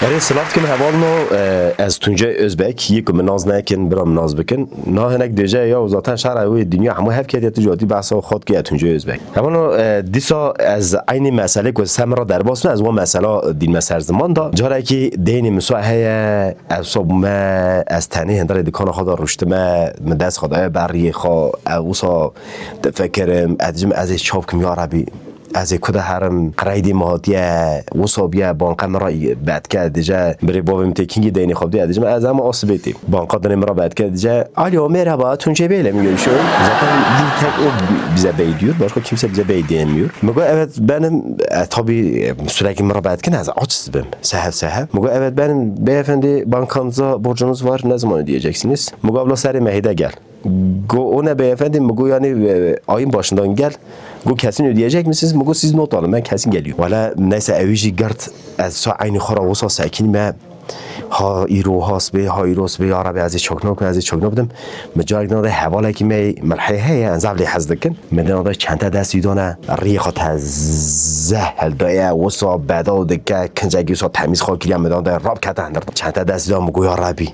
اری سلام کن حوالنا از تونجه ازبک یک من ناز نکن برام ناز بکن نه هنگ دیجه یا وزارت شهر اوی دنیا همه هف کردی تجاری بحث خود که تونجه ازبک حوالا دیسا از عین مسئله که سمرا در باس از اون مسئله دین مسر زمان دا جاره که دین مساحه از صبح ما از تنه هندر دکان خدا رشته ما دست خدای بری خا اوسا فکرم از چاپ کم یا عربی از کد هرم قرایدی مهاتیه وصابیه بانق مرا بعد که دیجا بری بابم تکینگ دینی خوب دی دیجا از هم آسیبیتی بانق دنی مرا بعد که دیجا آلیو مرحبا تونچه بیله میگه شو zaten bir tek o bize bey diyor başka kimse bize bey diyemiyor. Mugo evet benim tabii sürekli müracaat etken az açsızım seher. Mugo evet benim beyefendi bankanıza borcunuz var ne zaman ödeyeceksiniz? Mugo abla seri mehide gel. Go ona beyefendi Mugo yani ayın başından gel. Go kesin ödeyecek misiniz? Mugo siz not alın ben kesin geliyorum. Valla neyse evici gart az aynı خرابوسا ساکن ما ها ایرو هاست به ها ایروس به عربی از چکنو بدم مجاگ ناده حواله که می ملحه هی انزاف لی حز دکن مدن چند تا دستی دانه ریخ زهل دایه وسا بعدا دکه کنجگی سا تمیز خاکی مدن دای راب کته اندر چند تا دستی دان مگوی عربی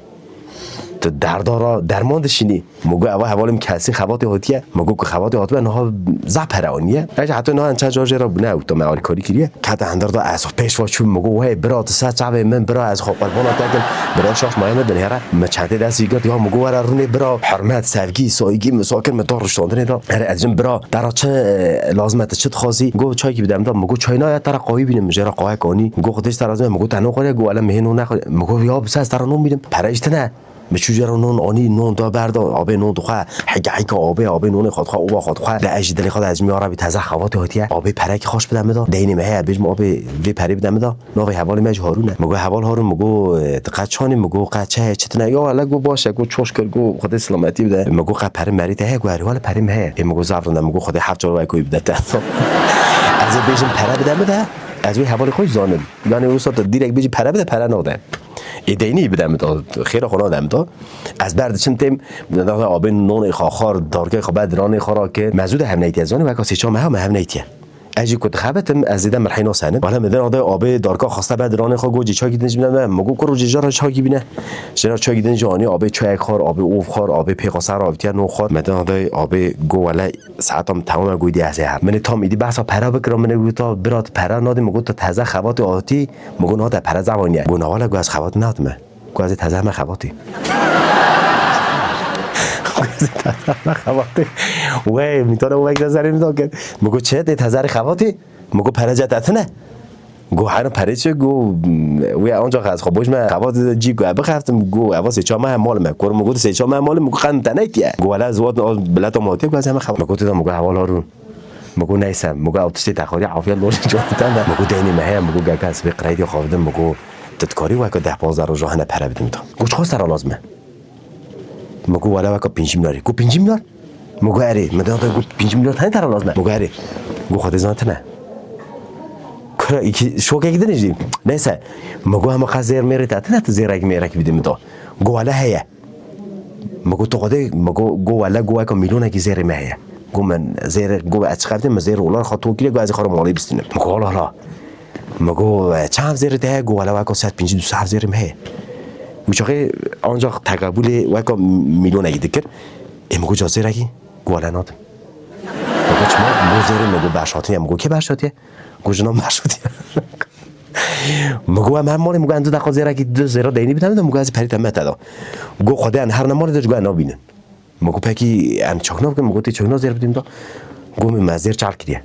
تو دردارا درمان دشینی مگو اول حوالم کسی خوات هاتیه مگو که خوات هات به نه زپرانیه اگه حتی نه انچه جاجه را بنه اوتا معال کاری کریه کات اندر دا از پیش و چون مگو هی برات سه چاوه من برا از خواب بالا تاگل برا شاش مایم دنیاره مچته دستی گرد یا مگو ور رونه برا حرمت سوگی سایگی مساکن مدار رشتاندن دا اره ازم برا در چه لازمت چت خاصی گو چای کی بدم دا مگو چای نه تر قوی بینم جرا قوی کنی گو خودش تر از مگو تنو خوره گو الان مهنو نخوره مگو یا بس از تر نو میدم پرایشت نه مشوجر نون آنی نون دا برد آب نون دخواه حقیقی آب نون خود خواه اوبا خود خواه در اجدلی خود از میاره بی تازه خوات هاتیه آب پرک خوش بدم بدا دینی مه بیشم آب وی پری بدم بدا نوی حوال مج هارونه مگو حوال هارون مگو قچانی مگو قچه چتنه یا ولی گو باشه گو چوش کر گو خود سلامتی بده مگو قپ پری مریته هه گو حوال پری مه مگو زافرنده مگو خود هفت جلوه کوی بده تا از بیشم پره بدم بده از وی حوال خوش زانم یعنی روسا دیرک بیشی پره بده پره ناده ایدینی بدم تا خیر خونه دم تا از برد چند تیم داده آب نون خاخار دارکه خب درانی خورا که مزود هم نیتی ازانی و کاسی چام هم نیتیه اجی کد خبتم از دیدم مرحینا سنه ولی مدن آده آب دارکا خواسته بعد درانی خو گوجی چای گیدنج بدم مگو کرو ججار چای گیبینه چرا چای گیدنج جانی آب چای خور آب اوف خور آب پیقاسر آبتیا نو خور مدن آده آب گو ولی ساعتم تمام گویدی از هر من تام ایدی بحثا پرا بکرم من گوتا برات پرا نادی مگو تا تازه خوات آتی مگو ناده پرا زبانیه گو نواله گو از خوات نادمه گو از تازه ما خواتی خواتی وای میتونه وای گذاری میدونم مگو چه تازه خواتی مگو پرا جات نه گو هر پریچه گو وی آنجا خاص خب بوشم خوات جی گو بخفتم گو اواز چهام هم مال من کرم مگو سه چهام هم مال مگو خند تنیتیه گو ولی زود بلات ماتی گو از هم خوات مگو تو مگو حوالا رو مگو نیستم مگو اوتستی تخاری عافیت لوش جوتن مگو دینی مه مگو گکاس به قرایدی خواردم مگو تدکاری و که 10-15 روز هنه پره بدیم تا گوش خواست را لازمه مگو ولی وکا 5 میلیارد گو 5 میلیارد مگو اری مدام گو 5 میلیارد هنه تر لازمه مگو اری گو خود زانت نه کرا یکی شوکه گیده نجدیم نیسه مگو همه خواست زیر میره تا نه تا زیرک میره که بدیم تا گو ولی هیه مگو تو قده مگو گو ولی گو وکا میلیونه که زیر مهیه گو من زیر گو اچخفتیم زیر اولار خاطو گیره گو از خارو مالی بستینم مگو حالا مگو چند زیر ده گو ولی وکا 150-200 زیر مه وچاقی آنجا تقبل وکا میلیون اگه دکر مگو جا زیر اگه گو ولی نادم مگو چما مگو زیر مگو برشاتیه مگو که برشاتیه گو جنام برشاتیه مگو هم مالی مگو اندو دخوا زیر اگه 2 زیرا دینی بیدم مگو از پریت هم متدا گو خوده ان هر نمالی داشت گو انا بینن مگو پاکی ان چاکنا بکن مگو تی چاکنا زیر بدیم دا گو می مزیر چال کریه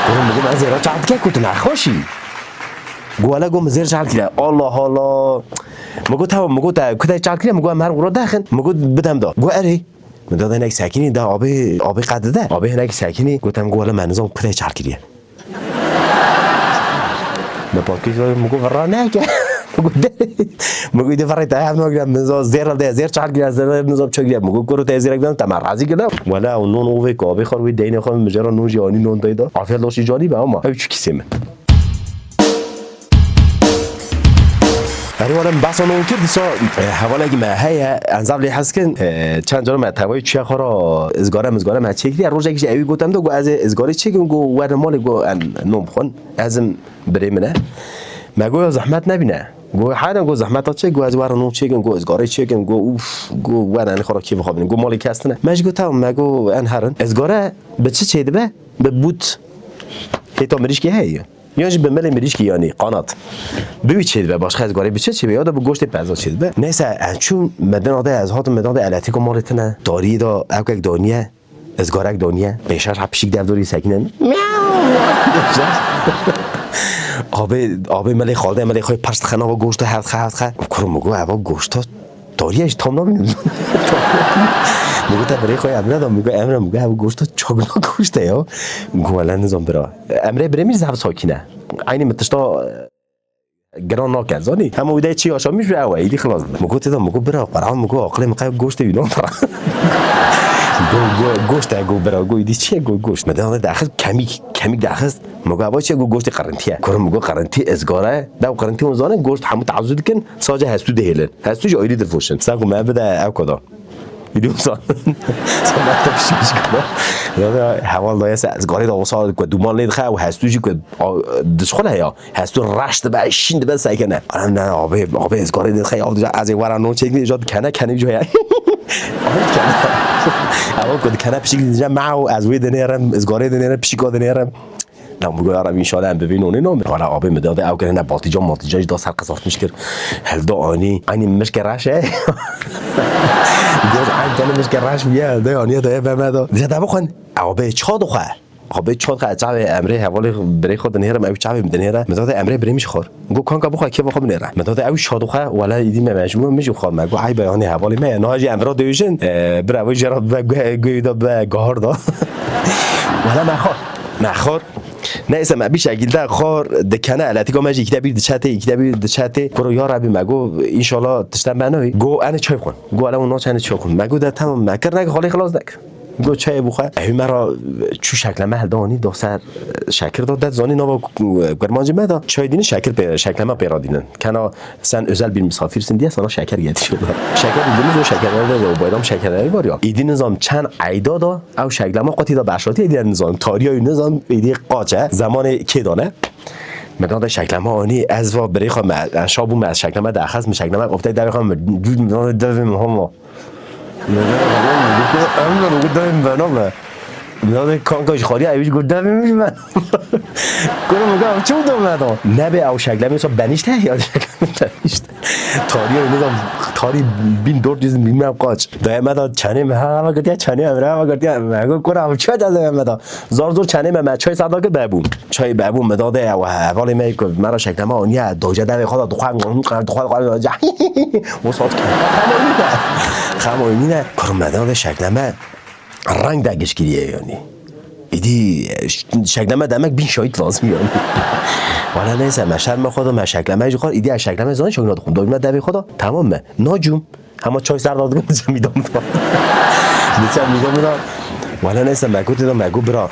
گو من زیرا چند که کت نخوشی گو ولی گو مزیر چند کره الله الله مگو تا کت چند کره مگو مر ورا داخن مگو بدم دا گو اری مداد هنگ ساکنی دا آب قد ده آب هنگ ساکنی گفتم گو ولی منظام کت چند کره نپاکی مگو ورا نه که مگو ایده فرای تا هم نگرم نزا زیر ده زیر چند گیر زیر نزا چه گیر مگو کرو تا زیر بدم تمرازی کردم ولی اون نون اوه کابه خور وی دین خواهم مجرا نون جانی نون دایدا عافیت لاشی جانی به اما چی کیسه برای ولی بحث آنو کرد دیسا حوالا اگه مهیه انزاب لی هست کن چند جانو محتوای چیه خورا ازگاره من چه کردی روز اگه ایوی گفتم دو گو از ازگاره چه کن گو ور مال گو نوم خون ازم بری منه مگو زحمت نبینه گو حالا گو زحمت چه گو از ورنو چه گو از گاره چه گو اوف گو ورن خورا کی بخوابین گو مالی کستنه مگو تا مگو ان هرن از گاره به چه به به بوت هیتا مریش کی هی یعنی به ملی مریش کی یعنی قانات ببی چه به باش خاز گاره به چه به یاد به گوشت پزا چه به نیسه چون مدن آده از هات مدن التی کو مالتنه داری دا اوک دنیا از گارک دنیا بهشش حپشیک دفتری سکینه آبی ملی خالده ملی خوی پرست خنا و گوشت هفت خه کرم مگو اوا گوشت داریش تام نبینم مگو تا برای خوی امره دام مگو امره مگو اوا گوشت چاگنا گوشته یا مگو الان نظام برا امره بره میز زب ساکینه عینی متشتا گران ناکن زانی همه ویده چی آشا میشه اوه ایدی خلاص مگو تیدا مگو برا قرآن مگو عقل مقای گوشت بینام برا گوشت گو برا گو ایدی چیه گوشت مدام داخل کمی داخل مگو اوا چیه گوشت قرنتیه کرم مگو قرنتی ازگاره داو قرنتی اونزانه گوشت همو تعزد کن ساجه هستو دهیلن هستو جایدی دفوشن ساگو ما بده او کدا ایدی اونزان سامت تفشیش کنا حوال دایست ازگاره دا وصال که دومان لید خواه و هستو جی که دشخله هیا هستو رشت به شیند به سایکنه نه آبه ازگاره دید خواه از این ورانو چه ایجاد کنه جای اول کد کنه پیشی دیدم معو از وی دنیرم از گاره دنیرم پیشی کد دنیرم نه میگه آرام ان شاء الله هم ببینون اینا حالا آب مداد او کنه باطیجا دا سر قصاص میشه هل دا آنی مشک راشه گفت عین کنه مشک راش میاد دا آنی دا به ما دا زدا بخون آب چاد خو آب چاد خو چاو امره حوالی برای خود دنیرم او چاو دنیرم مداد امره برای میشه خور گو کان کا بخو کی بخو نره مداد او شاد خو ولا ایدی مجموع میشه خور مگو ای بیان حوالی ما ناجی امره دویشن برای جرات و گویدا به گهار دا ولا مخور نه اسم بیش اگیل خور دکنه علتی که ماجی کتابی دچته کرو یا ربی مگو ان شاء الله تشتم بنوی گو انا چای خون گو الان اون چای چای خون مگو ده تمام مکر نک خالی خلاص نک گو چای بخواه ای مرا چو شکل محل دانی دو سر شکر داد زانی نوا گرمانجی مدا چای دین شکل ما پیرادینن کنا سن özel bir misafirsin sana şeker getiriyorlar şeker bildiğiniz o şekerlerde o bayram şekerleri var ya idi nizam çan ayda da او şeklama قاطی da başlatı idi nizam tarihi nizam idi قاچه زمان کی دانه مداد شکلما آنی از و بری خواهم شابو از شکلما داخل می شکلما افتاد در خواهم جود مداد دویم هم مداد کانکاش خالی ایوش گفت دویم من کنم میگم چون دوم نبی او شکلما صاحب بنیشته یا شکلما بنیشته تاریخ نظام تاریخ بین دور چیز میگم قاچ دایم مداد چنه ما گفتیا چنه امرا ما گفتیا مگو کنم چه دادم مداد زار چنه ما چای صدا که بابون چای بابون مداد و حوالی می که مرا شکلما اونیا دوجه در خدا دخواه وسط خموینی نه کرم مداد شکلما رنگ دگش گیریه یعنی ایدی شکلما دمک بین شاید لازم یعنی ولی نیست مشهر ما خدا مشکلمه ایجو خور ایدی از شکلمه زانی شکل ناد خون دایمه دبی خدا تمامه ناجوم همه چای سر داد گفت نجا میدام میدام ولی نیست مگو دیدم مگو برا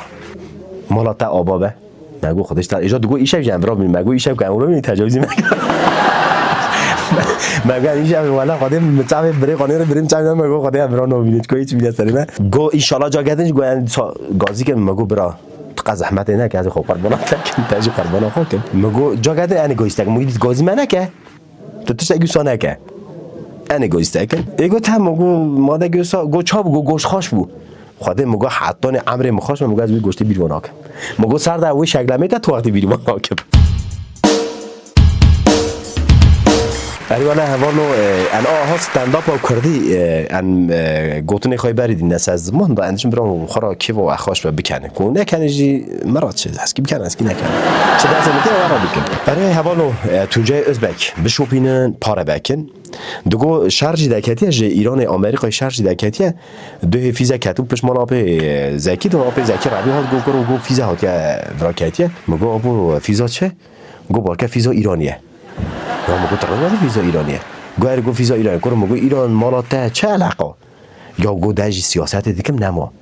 مالا تا آبابه مگو خودش تا ایجا دگو ایشب جنب را بینیم مگو ایشب که امرو بینیم تجاوزی مگو ایشب ولی خودم مچاوه بری قانه رو بریم چاوه مگو خودم امرو نبینید که هیچ بیده سریمه گو ایشالا جا گردنش گازی که مگو برا زحمت نه که از خوب قربان تک تاج قربان خود مگو جاگرد ان گویستک مگید گازی منه که تو تش اگه نه که ان گویستک ایگو تا مگو ماده گوسا گو چاب گو گوش خوش بو خود مگو حتی امر مخاش مگو از گوشت بیرون که مگو سر در وی شکل تو وقتی بیرون که اریوانا هوانو ان آها استنداپ او کردی ان گوتنی خواهی برید نس از من دا اندشم برام خورا کی و اخواش بکنه کن نکنه جی مراد چه هست کی بکنه هست کی نکنه چه دست میده ورا بکن برای هوانو تونجای ازبک بشوپینن پاره بکن دگو شارژ دکتی از ایران آمریکا شارژ دکتی دو فیزا کتو پش مال آب زکی دو آب زکی ربی هات گو کرو گو فیزا هات یا وراکتی مگو آبو فیزا چه گو بارکه فیزا ایرانیه یا مگو ترانه فیزا ایرانیه گوهر گو فیزا ایرانیه کرو مگو ایران مالاته چه علاقه یا گو داجی سیاست دیکم نما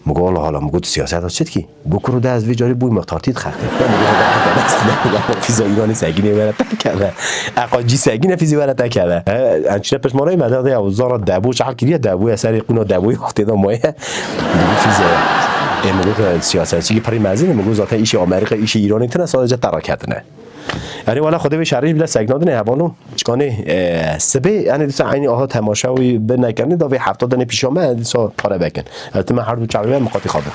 مگو الله حالا مگو سیاست ها چت کی گو کرو ده از ویجاری بوی مختارتید خرده مگو ده فیزا ایرانی سگینه ورده تکه اقاجی سگینه فیزی ورده تکه انچنه پس مالای مداده او زارا دبو چهار کریه دبو اثر قونا دبوی وقتی دا مایه فیزا مگو سیاست چی پری مزینه مگو ذاتا ایش آمریکا ایش ایرانی تنه سادجه ترا کردنه یعنی والا خدا به شریف بلا سگناد نه هبانو چکانه سبه یعنی دیسا عینی آها تماشاوی به نکنه دا به 70 دنه پیشامه دیسا پاره بکن البته من هر دو چاوی مقاطی خواهم